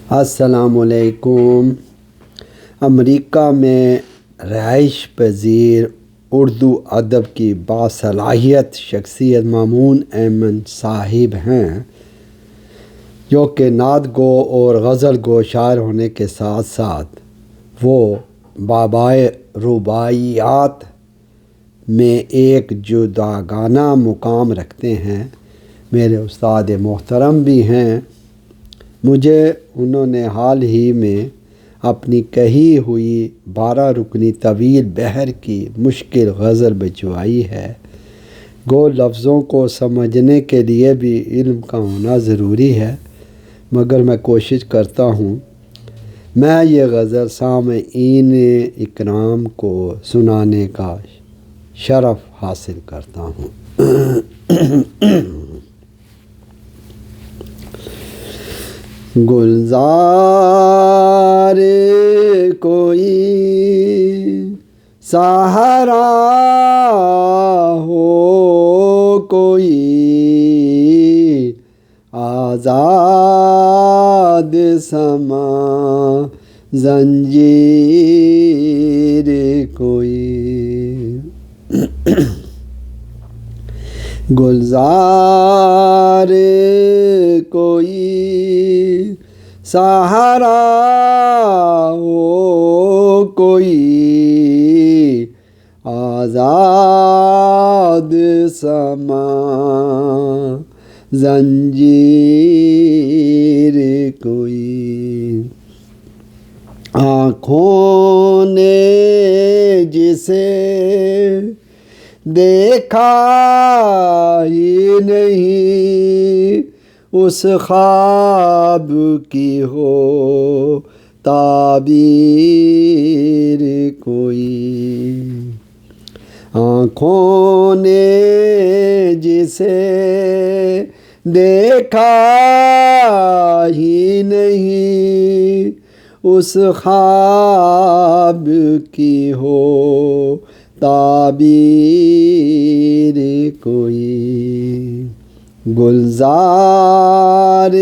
السلام علیکم۔ امریکہ میں رہائش پذیر اردو ادب کی باصلاحیت شخصیت مامون احمد صاحب ہیں، جو کہ نعت گو اور غزل گو شاعر ہونے کے ساتھ ساتھ وہ بابائے رباعیات میں ایک جداگانہ مقام رکھتے ہیں۔ میرے استاد محترم بھی ہیں۔ مجھے انہوں نے حال ہی میں اپنی کہی ہوئی 12 رکنی طویل بحر کی مشکل غزل بھجوائی ہے۔ گو لفظوں کو سمجھنے کے لیے بھی علم کا ہونا ضروری ہے، مگر میں کوشش کرتا ہوں میں یہ غزل سامعین اکرام کو سنانے کا شرف حاصل کرتا ہوں۔ گلزار کوئی سہارا ہو، کوئی آزاد سما زنجیر کوئی، گلزار کوئی سہارا ہو، کوئی آزاد سما زنجیر کوئی، آنکھوں نے جسے دیکھا ہی نہیں، اس خواب کی ہو تعبیر کوئی، آنکھوں نے جسے دیکھا ہی نہیں، اس خواب کی ہو تعبیر کوئی، گلزار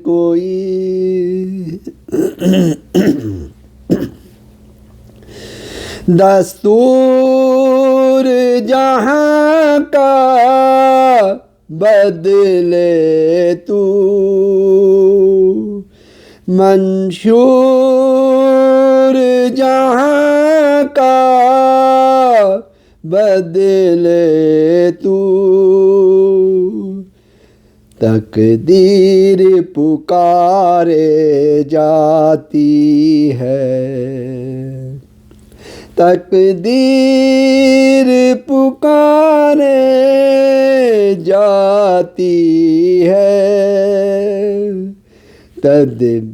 کوئی دستور جہاں کا بدلے تو، منشور جہاں کا بدلے تو، تقدیر پکارے جاتی ہے، تقدیر پکارے جاتی ہے، تدبیر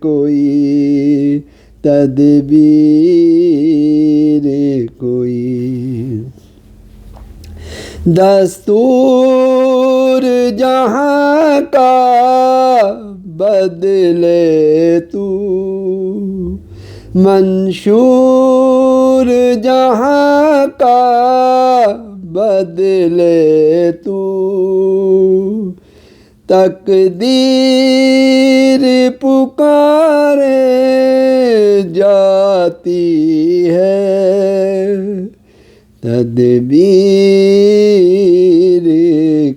کوئی، تدبیر کوئی، دستور جہاں کا بدلے تو، منشور جہاں کا بدلے تو، تقدیر پکارے جاتی ہے، تدبیر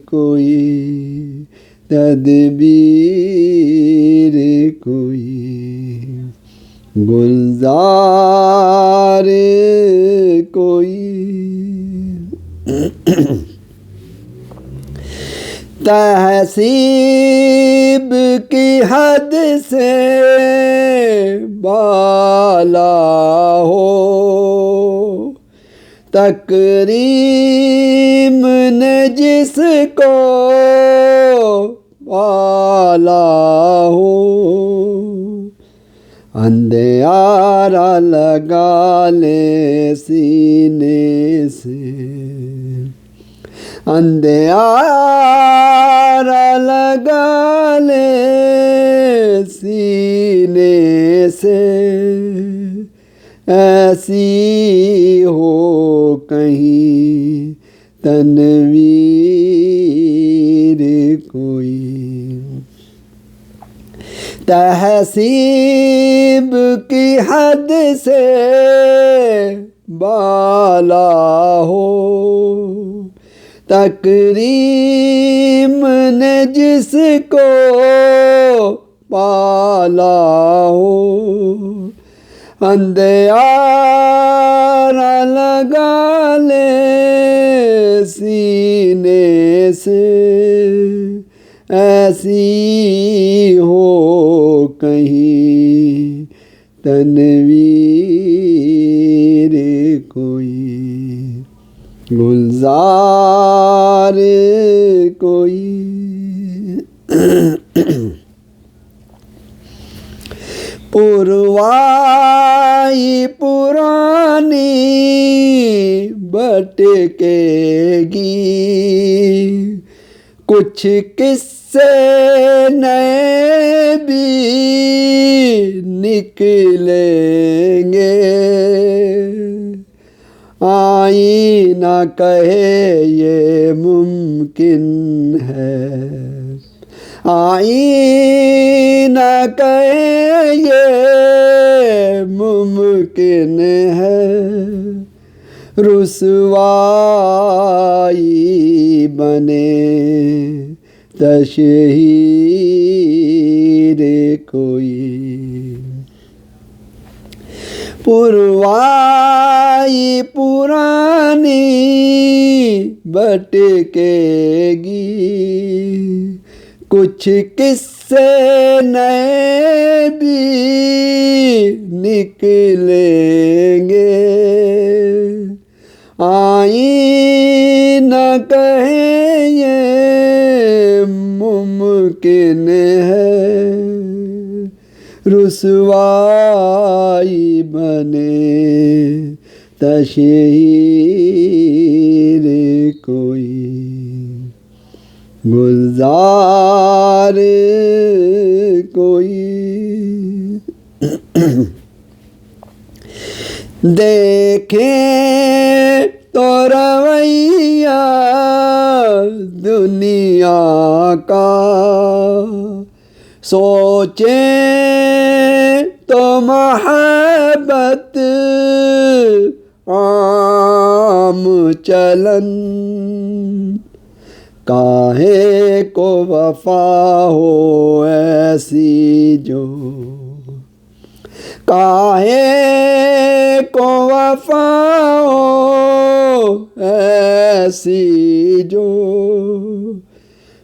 کوئی، تدبیر کوئی، گلزار کوئی تہذیب کی حد سے بالا ہو، تکریم نے جس کو پالا ہو، اندھیارا لگا لے سینے سے، اندھیارا لگا لے سینے سے، ایسی ہو کہیں تنویر کوئی تہذیب کی حد سے بالا ہو تکریم نے جس کو پالا ہو اندھیارا لگا لے سینے سے ایسی ہو کہیں تنویر کوئی گلزار کوئی پروائی پرانی بٹکے گی کچھ قصے نئے بھی نکلیں گے آئینہ کہے یہ ممکن ہے آئینہ کہے یہ ممکن ہے رسوائی بنے تشہیر کوئی پروائی پرانی بٹکے گی کچھ قصے نئے بھی نکلیں گے آئینہ کہے یہ ممکن ہے رسوائی بنے تشہیر کوئی گلزار کوئی دیکھیں تو رویہ دنیا کا سوچیں تو محبت عام چلن کاہے کو وفا ہو ایسی جو کاہے کو وفا ہو ایسی جو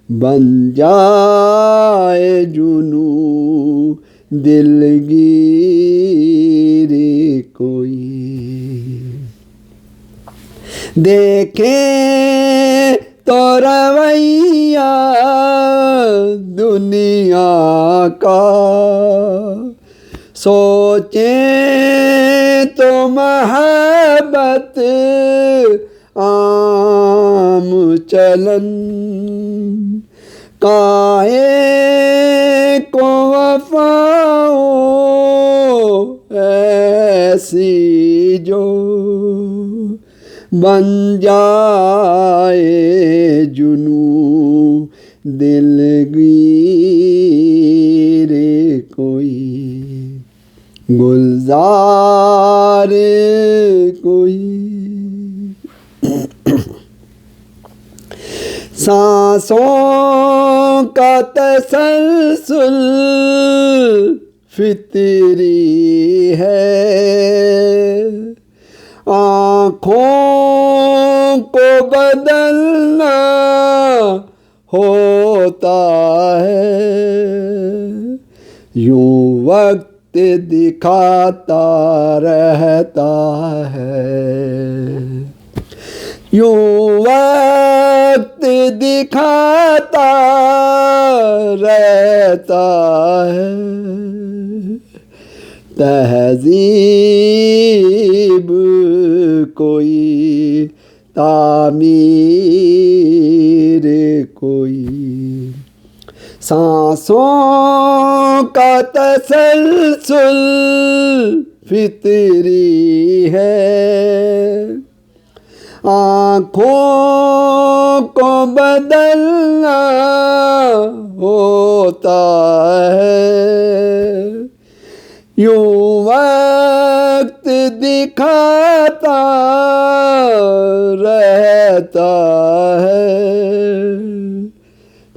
بن جائے جنوں دلگیر کوئی دیکھیں تو رویہ دنیا کا سوچیں تو محبت عام چلن کاہے کو وفا ہو ایسی جو بن جائے جنوں دلگیر کوئی گلزار کوئی سانسوں کا تسلسل فطری ہے آنکھوں کو بدلنا ہوتا ہے یوں وقت دکھاتا رہتا ہے یوں وقت دکھاتا رہتا ہے تہذیب کوئی تعمیر کوئی سانسوں کا تسلسل فطری ہے آنکھوں کو بدلنا ہوتا ہے، یوں وقت دکھاتا رہتا ہے،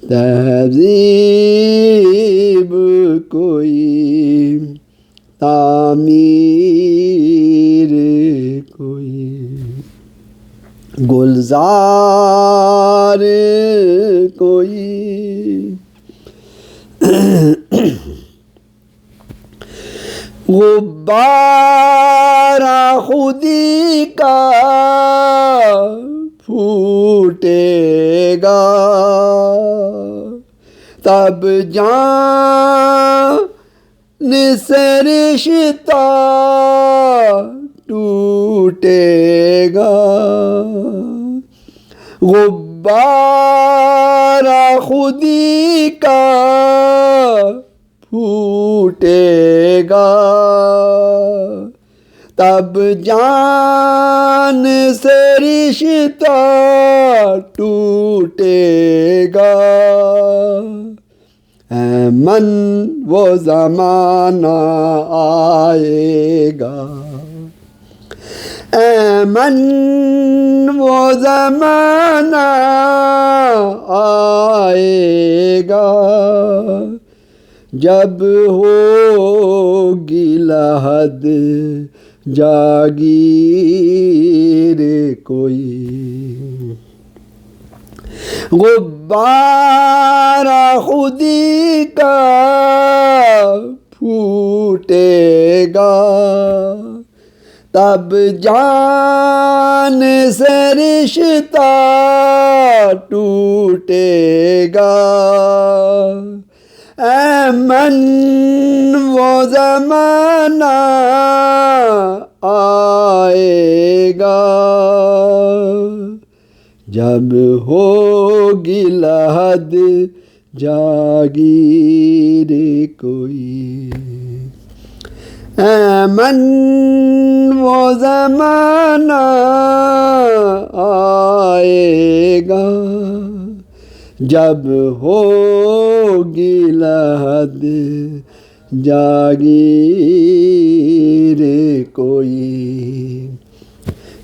تہذیب کوئی تعمیر کوئی گلزار کوئی غبارہ خودی کا پھوٹے گا، تب جان سے رشتہ ٹوٹے گا، غبارہ خودی کا پھوٹے گا، تب جان سے رشتہ ٹوٹے گا، اے من وہ زمانہ آئے گا، اے من وہ زمانہ آئے گا، جب ہوگی لحد جاگیر کوئی، غبارہ خودی کا پھوٹے گا، تب جان سے رشتہ ٹوٹے گا، اے من وہ زمانہ آئے گا، جب ہوگی لحد جاگیر کوئی، اے من وہ زمانہ آئے گا، جب ہوگی لحد جاگیر کوئی،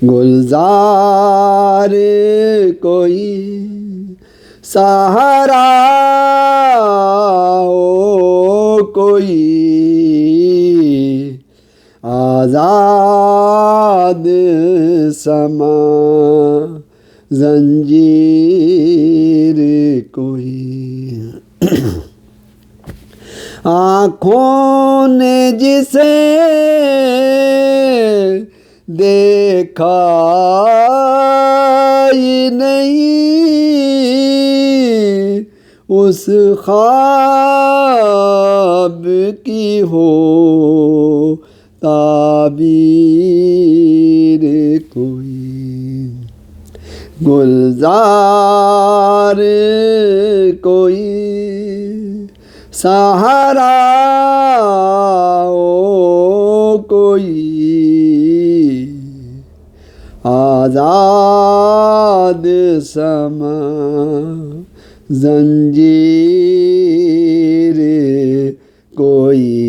گلزار کوئی سہارا ہو کوئی، آزاد سما زنجیر کوئی، آنکھوں نے جسے دیکھا ہی نہیں، اس خواب کی ہو تعبیر کوئی، گلزار کوئی سہارا ہو کوئی، آزاد سما زنجیر کوئی۔